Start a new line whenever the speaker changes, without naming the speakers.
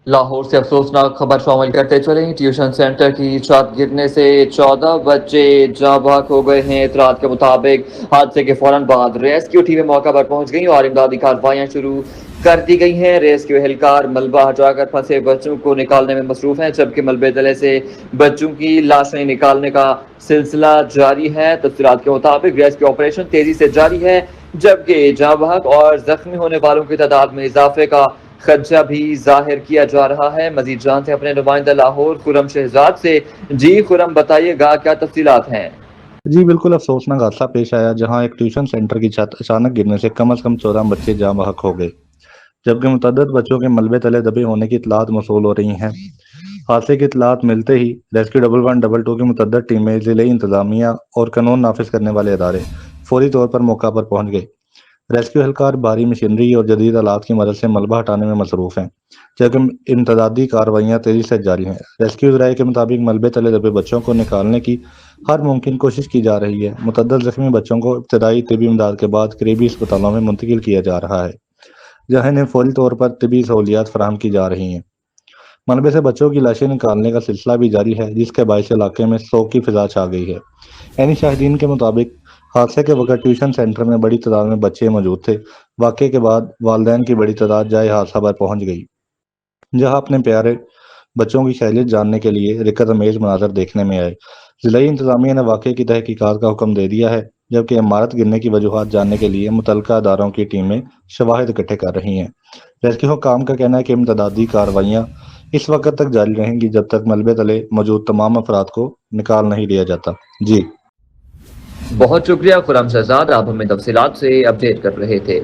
لاہور سے افسوسناک خبر شامل کرتے چلیں، ٹیوشن سینٹر کی چھت گرنے سے 14 بچے جاں بحق ہو گئے ہیں۔ اطلاعات کے مطابق حادثے کے فوراً بعد ریسکیو ٹیمیں موقع پر پہنچ گئیں اور امدادی کارروائیاں شروع کر دی گئی ہیں۔ ریسکیو اہلکار ملبہ ہٹا کر پھنسے بچوں کو نکالنے میں مصروف ہیں، جبکہ ملبے تلے سے بچوں کی لاشیں نکالنے کا سلسلہ جاری ہے۔ تفصیلات کے مطابق ریسکیو آپریشن تیزی سے جاری ہے، جبکہ جاں بحق اور زخمی ہونے والوں کی تعداد میں اضافے کا خدشہ بھی ظاہر کیا جا رہا ہے۔ مزید جانتے ہیں اپنے نمائندہ لاہور خرم شہزاد سے۔ جی خرم، بتائیے گا کیا تفصیلات ہیں؟
جی بالکل افسوسناک حادثہ پیش آیا، جہاں ایک ٹیوشن سینٹر کی چھت اچانک گرنے سے کم از کم 14 بچے جاں بحق ہو گئے، جبکہ متعدد بچوں کے ملبے تلے دبے ہونے کی اطلاعات موصول ہو رہی ہیں۔ حادثے کی اطلاعات ملتے ہی ریسکیو 1122 کی متعدد ٹیمیں، ضلعی انتظامیہ اور قانون نافذ کرنے والے ادارے فوری طور پر موقع پر پہنچ گئے۔ ریسکیو اہلکار بھاری مشینری اور جدید آلات کی مدد سے ملبہ ہٹانے میں مصروف ہیں، جبکہ امدادی کارروائیاں تیزی سے جاری ہیں۔ ریسکیو ذرائع کے مطابق ملبے تلے دبے بچوں کو نکالنے کی ہر ممکن کوشش کی جا رہی ہے۔ متعدد زخمی بچوں کو ابتدائی طبی امداد کے بعد قریبی اسپتالوں میں منتقل کیا جا رہا ہے، جہاں انہیں فوری طور پر طبی سہولیات فراہم کی جا رہی ہیں۔ ملبے سے بچوں کی لاشیں نکالنے کا سلسلہ بھی جاری ہے، جس کے باعث علاقے میں سوگ کی فضا چھا گئی ہے۔ عینی شاہدین کے مطابق حادثے کے وقت ٹیوشن سینٹر میں بڑی تعداد میں بچے موجود تھے۔ واقعے کے بعد والدین کی بڑی تعداد جائے حادثہ پر پہنچ گئی، جہاں اپنے پیارے بچوں کی خیریت جاننے کے لیے رکت امیز مناظر دیکھنے میں آئے۔ ضلعی انتظامیہ نے واقعے کی تحقیقات کا حکم دے دیا ہے، جبکہ عمارت گرنے کی وجوہات جاننے کے لیے متعلقہ اداروں کی ٹیمیں شواہد اکٹھے کر رہی ہیں۔ ریسکیو حکام کا کہنا ہے کہ امدادی کارروائیاں اس وقت تک جاری رہیں گی جب تک ملبے تلے موجود تمام افراد کو نکال نہیں لیا جاتا۔ جی
بہت شکریہ خرم شہزاد، آپ ہمیں تفصیلات سے اپڈیٹ کر رہے تھے۔